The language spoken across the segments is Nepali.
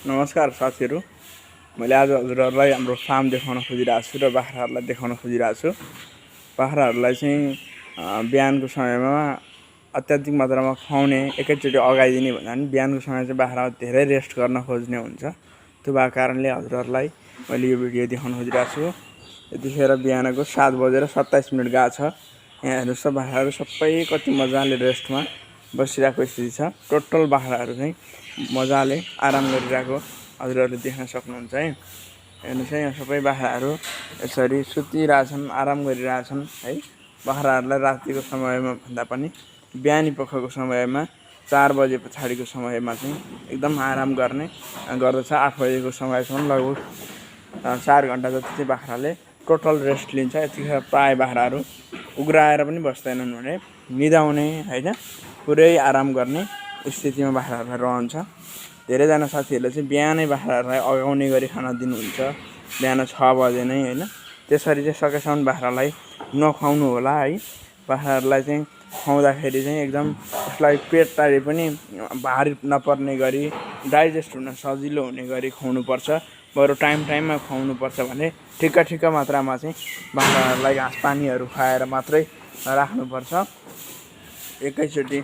नमस्कार साथीहरू। मैले आज हजुरहरूलाई हाम्रो फार्म देखाउन खोजिरहेको छु र बाख्राहरूलाई देखाउन खोजिरहेको छु। बाख्राहरूलाई चाहिँ बिहानको समयमा अत्याधिक मात्रामा खुवाउने एकैचोटि अगाइदिने भन्दा पनि बिहानको समय चाहिँ बाख्रा धेरै रेस्ट गर्न खोज्ने हुन्छ। त्यो भएको कारणले हजुरहरूलाई मैले यो भिडियो देखाउन खोजिरहेको छु। यतिखेर बिहानको 7:27 गएको छ। यहाँ हेर्नुहोस् त बाख्राहरू सबै कति मजाले रेस्टमा बसिरहेको स्थिति छ। टोटल बाख्राहरू चाहिँ मजाले आराम गरिरहेको हजुरहरूले देख्न सक्नुहुन्छ है। हेर्नुहोस् है, यहाँ सबै बाख्राहरू यसरी सुतिरहेछन्, आराम गरिरहेछन् है। बाख्राहरूलाई रातिको समयमा भन्दा पनि बिहानी पखको समयमा 4 बजे पछाडिको समयमा चाहिँ एकदम आराम गर्ने गर्दछ। 8 बजेको समयसम्म लगभग 4 घण्टा जति चाहिँ बाख्राले टोटल रेस्ट लिन्छ। यतिखेर प्राय बाख्राहरू उग्राएर पनि बस्दैनन् भने निदाउने होइन, पुरै आराम गर्ने स्थितिमा बाख्राहरूलाई रहन्छ। धेरैजना साथीहरूले चाहिँ बिहानै बाख्राहरूलाई अगाउने गरी खाना दिनुहुन्छ, बिहान 6 बजे नै होइन। त्यसरी चाहिँ सकेसम्म बाख्रालाई नखुवाउनु होला है। बाख्राहरूलाई चाहिँ खुवाउँदाखेरि चाहिँ एकदम उसलाई पेटलाई पनि भारी नपर्ने गरी, डाइजेस्ट हुन सजिलो हुने गरी खुवाउनुपर्छ। बरु टाइममा खुवाउनुपर्छ भने ठिक्क मात्रामा चाहिँ बाख्राहरूलाई घाँस पानीहरू खुवाएर मात्रै राख्नुपर्छ। एकैचोटि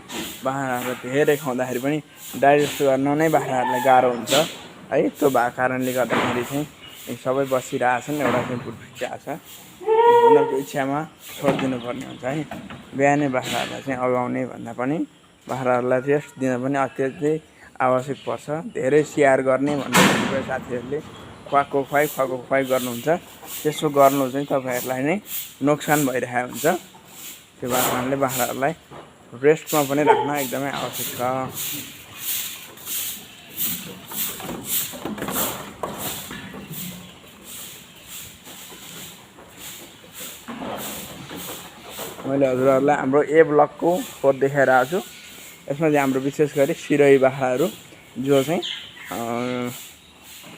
बाख्राहरूलाई धेरै खुवाउँदाखेरि पनि डाइजेस्ट गर्न नै बाख्राहरूलाई गाह्रो हुन्छ है। त्यो भएको कारणले गर्दाखेरि चाहिँ सबै बसिरहेछन्। एउटा चाहिँ बुढिरहेको छ, उनीहरूको इच्छामा छोडिदिनु पर्ने हुन्छ है। बिहानै बाख्राहरूलाई चाहिँ अगाउने भन्दा पनि बाख्राहरूलाई रेस्ट दिन पनि अत्यधिक आवश्यक पर्छ। धेरै स्याहार गर्ने भन्ने साथीहरूले खुवाको खुवाई गर्नुहुन्छ। त्यसो गर्नु चाहिँ तपाईँहरूलाई नै नोक्सान भइरहेको हुन्छ। त्यो भएको कारणले बाख्राहरूलाई रेस्टमा पनि राख्न एकदमै आवश्यक छ। मैले हजुरहरूलाई हाम्रो ए ब्लकको फोर देखाइरहेको छु। यसमा चाहिँ हाम्रो विशेष गरी सिरोही बाख्राहरू जो चाहिँ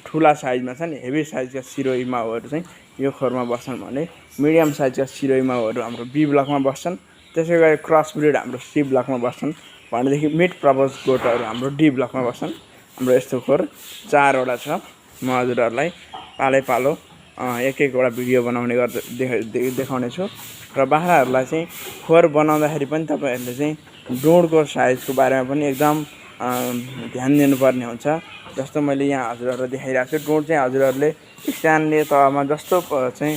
ठुला साइजमा छन्, हेभी साइजका सिरोही माउहरू चाहिँ यो खोरमा बस्छन् भने मिडियम साइजका सिरोही माउहरू हाम्रो बी ब्लकमा बस्छन्। त्यसै गरी क्रस ब्रिड हाम्रो सी ब्लकमा बस्छन् भनेदेखि मिड प्रपोज गोटहरू हाम्रो डी ब्लकमा बस्छन्। हाम्रो यस्तो खोर 4वटा छ। म हजुरहरूलाई पालो एक-एकवटा भिडियो बनाउने देखाउने छु। र बाख्राहरूलाई चाहिँ खोर बनाउँदाखेरि पनि तपाईँहरूले चाहिँ डोडको साइजको बारेमा पनि एकदम ध्यान दिनुपर्ने हुन्छ। जस्तो मैले यहाँ हजुरहरूलाई देखाइरहेको छु, डोड चाहिँ हजुरहरूले स्ट्यान्डले तहमा जस्तो चाहिँ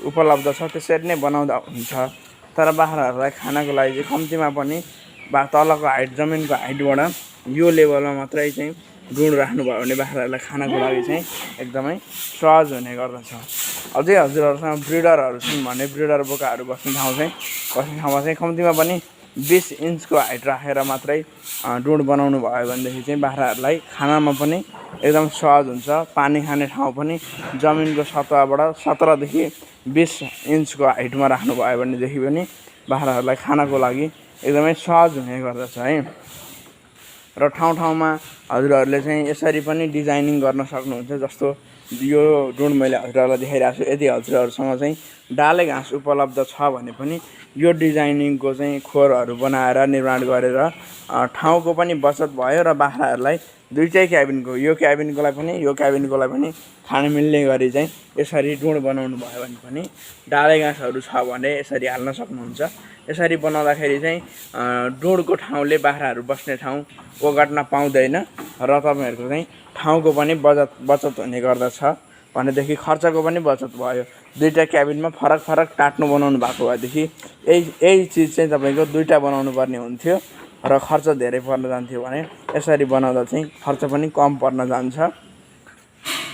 उपलब्ध छ त्यसरी नै बनाउँदा हुन्छ। तर बाख्राहरूलाई खानको लागि चाहिँ कम्तीमा पनि तलको हाइट, जमिनको हाइटबाट यो लेभलमा मात्रै चाहिँ डोड राख्नुभयो भने बाख्राहरूलाई खानको लागि चाहिँ एकदमै सहज हुने गर्दछ। अझै हजुरहरूसँग ब्रिडरहरू छन् भने ब्रिडर बोकाहरू बस्ने ठाउँमा चाहिँ कम्तीमा पनि 20 इन्चको हाइट राखेर मात्रै डोड बनाउनु भयो भनेदेखि चाहिँ बाख्राहरूलाई खानामा पनि एकदम सहज हुन्छ। पानी खाने ठाउँ पनि जमिनको सतहबाट 17 देखि 20 इन्चको हाइटमा राख्नुभयो भनेदेखि पनि बाख्राहरूलाई खानको लागि एकदमै सहज हुने गर्दछ है। र ठाउँमा हजुरहरूले चाहिँ यसरी पनि डिजाइनिङ गर्न सक्नुहुन्छ। जस्तो यो डोड मैले हजुरहरूलाई देखाइरहेको छु। यदि हजुरहरूसँग चाहिँ डाले घाँस उपलब्ध छ भने पनि यो डिजाइनिङको चाहिँ खोरहरू बनाएर निर्माण गरेर ठाउँको पनि बचत भयो र बाख्राहरूलाई दुईटै क्याबिनको, यो क्याबिनकोलाई पनि खान मिल्ने गरी चाहिँ यसरी डोड बनाउनु भयो भने पनि डाले घाँसहरू छ भने यसरी हाल्न सक्नुहुन्छ। यसरी बनाउँदाखेरि चाहिँ डोडको ठाउँले बाख्राहरू बस्ने ठाउँ ओगट्न पाउँदैन र तपाईँहरूको चाहिँ ठाउँको पनि बचत हुने गर्दछ भनेदेखि खर्चको पनि बचत भयो। दुईटा क्याबिनमा फरक टाट्नु बनाउनु भएको भएदेखि यही चिज चाहिँ तपाईँको दुईटा बनाउनु पर्ने हुन्थ्यो र खर्च धेरै पर्न जान्थ्यो भने यसरी बनाउँदा चाहिँ खर्च पनि कम पर्न जान्छ।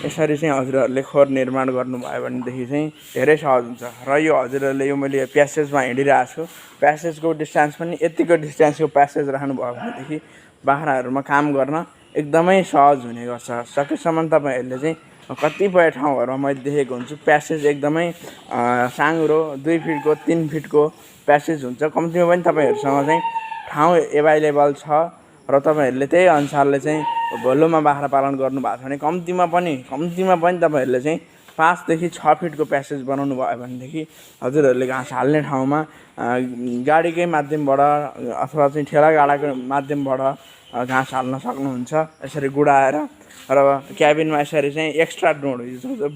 यसरी चाहिँ हजुरहरूले खोर निर्माण गर्नुभयो भनेदेखि चाहिँ धेरै सहज हुन्छ। र यो हजुरहरूले यो मैले प्यासेजमा हिँडिरहेको छु, प्यासेजको डिस्टेन्स पनि यतिको डिस्टेन्सको प्यासेज राख्नुभयो भनेदेखि बाख्राहरूमा काम गर्न एकदमै सहज हुने गर्छ। सकेसम्म तपाईँहरूले चाहिँ कतिपय ठाउँहरूमा मैले देखेको हुन्छु प्यासेज एकदमै साँघुरो 2 फिटको 3 फिटको प्यासेज हुन्छ। कम्तीमा पनि तपाईँहरूसँग चाहिँ ठाउँ एभाइलेबल छ र तपाईँहरूले त्यही अनुसारले चाहिँ भोलुमा बाख्रा पालन गर्नुभएको छ भने कम्तीमा पनि तपाईँहरूले चाहिँ 5 देखि 6 फिटको प्यासेज बनाउनु भयो भनेदेखि हजुरहरूले घाँस हाल्ने ठाउँमा गाडीकै माध्यमबाट अथवा चाहिँ ठेला गाडाको माध्यमबाट घाँस हाल्न सक्नुहुन्छ यसरी गुडाएर। र क्याबिनमा यसरी चाहिँ एक्स्ट्रा डोड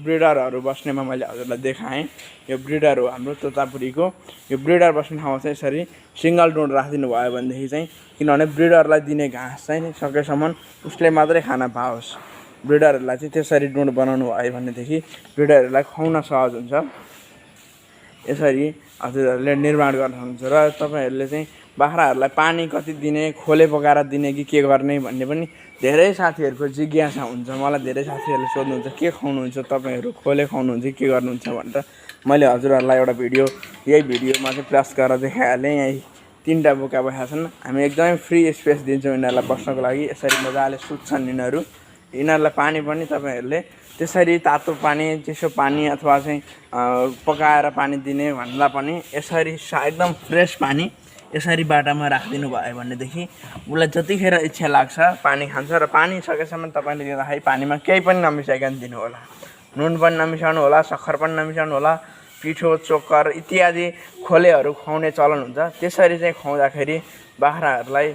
ब्रिडरहरू बस्नेमा मैले हजुरलाई देखाएँ। यो ब्रिडर हो हाम्रो तोतापुरीको। यो ब्रिडर बस्ने ठाउँमा चाहिँ यसरी सिङ्गल डोड राखिदिनु भयो भनेदेखि चाहिँ, किनभने ब्रिडरलाई दिने घाँस चाहिँ सकेसम्म उसले मात्रै खान पाओस्। ब्रिडरहरूलाई चाहिँ त्यसरी डोड बनाउनु भयो भनेदेखि ब्रिडरहरूलाई खुवाउन सहज हुन्छ। यसरी हजुरहरूले निर्माण गर्न सक्नुहुन्छ। र तपाईँहरूले चाहिँ बाख्राहरूलाई पानी कति दिने, खोले पकाएर दिने कि के गर्ने भन्ने पनि धेरै साथीहरूको जिज्ञासा हुन्छ। मलाई धेरै साथीहरूले सोध्नुहुन्छ के खुवाउनुहुन्छ तपाईँहरू, खोले खुवाउनुहुन्छ के गर्नुहुन्छ भनेर। मैले हजुरहरूलाई एउटा यही भिडियोमा चाहिँ प्लस गरेर देखाइहालेँ। यहीँ 3टा बोका बसेका छन्। हामी एकदमै फ्री स्पेस दिन्छौँ यिनीहरूलाई बस्नको लागि। यसरी मजाले सुत्छन् यिनीहरू। यिनीहरूलाई पानी पनि तपाईँहरूले त्यसरी तातो पानी, चिसो पानी अथवा चाहिँ पकाएर पानी दिने भन्दा पनि यसरी एकदम फ्रेस पानी यसरी बाटामा राखिदिनु भयो भनेदेखि उसलाई जतिखेर इच्छा लाग्छ पानी खान्छ। र पानी सकेसम्म तपाईँले दिँदाखेरि पानीमा केही पनि नमिसाइकन दिनु होला। नुन पनि नमिसाउनु होला, सक्खर पनि नमिसाउनु होला। पिठो, चोकर इत्यादि खोलेहरू खुवाउने चलन हुन्छ। त्यसरी चाहिँ खुवाउँदाखेरि बाख्राहरूलाई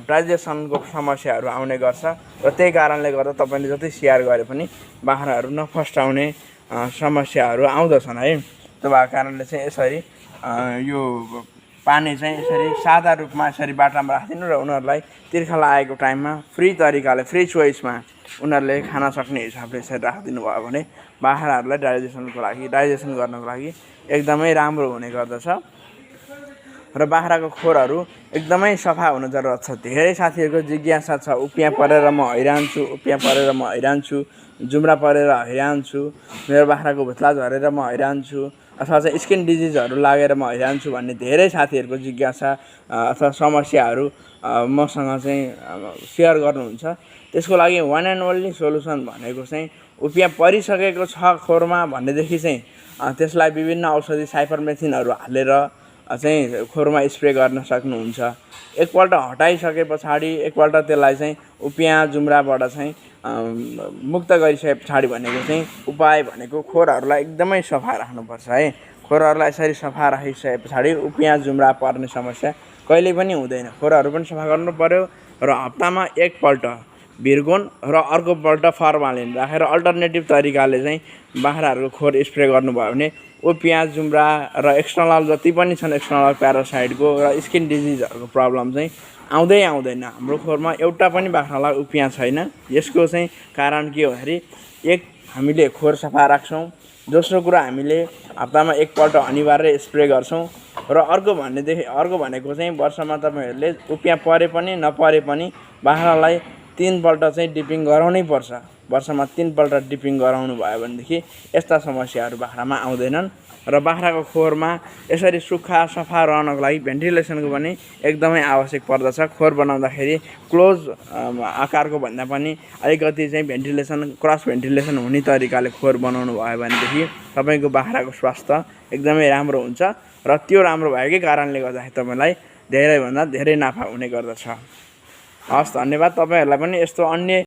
डाइजेसनको समस्याहरू आउने गर्छ। र त्यही कारणले गर्दा तपाईँले जति स्याहार गरे पनि बाख्राहरू नफस्टाउने समस्याहरू आउँदछन् है। त्यो भएको कारणले चाहिँ यसरी यो पानी चाहिँ यसरी सादा रूपमा यसरी बाटामा राखिदिनु र उनीहरूलाई तिर्खा लागेको टाइममा फ्री तरिकाले, फ्री चोइसमा उनीहरूले खान सक्ने हिसाबले यसरी राखिदिनु भयो भने बाख्राहरूलाई डाइजेसन गर्नको लागि एकदमै राम्रो हुने गर्दछ। र बाख्राको खोरहरू एकदमै सफा हुन जरुरत छ। धेरै साथीहरूको जिज्ञासा छ, उपियाँ परेर म हैरान छु, उपियाँ परेर म हैरान छु, जुम्रा परेर हैरान छु, मेरो बाख्राको भुत्ला झरेर म हैरान छु, अथवा चाहिँ स्किन डिजिजहरू लागेर म हैरान छु भन्ने धेरै साथीहरूको जिज्ञासा अथवा समस्याहरू मसँग चाहिँ सेयर गर्नुहुन्छ। त्यसको लागि वान एन्ड ओन्ली सोलुसन भनेको चाहिँ उपियाँ परिसकेको छ खोरमा भनेदेखि चाहिँ त्यसलाई विभिन्न औषधि साइपरमेथिनहरू हालेर चाहिँ खोरमा स्प्रे गर्न सक्नुहुन्छ। एकपल्ट हटाइसके पछाडि एकपल्ट त्यसलाई चाहिँ उपियाँ जुम्राबाट चाहिँ मुक्त गरिसके पछाडि भनेको चाहिँ उपाय भनेको खोरहरूलाई एकदमै सफा राख्नुपर्छ है। खोरहरूलाई यसरी सफा राखिसके पछाडि उपियाँ जुम्रा पर्ने समस्या कहिले पनि हुँदैन। खोरहरू पनि सफा गर्नु पर्यो र हप्तामा एकपल्ट भिर्गोन र अर्कोपल्ट फर्मालिन राखेर अल्टरनेटिभ तरिकाले चाहिँ बाख्राहरूको खोर स्प्रे गर्नुभयो भने उपियाँ जुम्रा र एक्सटर्नल जति पनि छन् एक्सटर्नल प्यारासाइटको र स्किन डिजिजहरूको प्रब्लम चाहिँ आउँदैन। हाम्रो खोरमा एउटा पनि बाख्रालाई उपियाँ छैन। यसको चाहिँ कारण के हो भन्दाखेरि एक हामीले खोर सफा राख्छौँ, दोस्रो कुरा हामीले हप्तामा एकपल्ट अनिवार्य स्प्रे गर्छौँ र अर्को भनेको चाहिँ वर्षमा तपाईँहरूले उपियाँ परे पनि नपरे पनि बाख्रालाई 3 पल्ट चाहिँ डिपिङ गराउनै पर्छ। वर्षमा 3 पल्ट डिपिङ गराउनु भयो भनेदेखि यस्ता समस्याहरू बाख्रामा आउँदैनन्। र बाख्राको खोरमा यसरी सुक्खा सफा रहनको लागि भेन्टिलेसनको पनि एकदमै आवश्यक पर्दछ। खोर बनाउँदाखेरि क्लोज आकारको भन्दा पनि अलिकति चाहिँ भेन्टिलेसन, क्रस भेन्टिलेसन हुने तरिकाले खोर बनाउनु भयो भनेदेखि तपाईँको बाख्राको स्वास्थ्य एकदमै राम्रो हुन्छ। र त्यो राम्रो भएकै कारणले गर्दाखेरि तपाईँलाई धेरैभन्दा धेरै नाफा हुने गर्दछ। हस्, धन्यवाद। तपाईँहरूलाई पनि यस्तो अन्य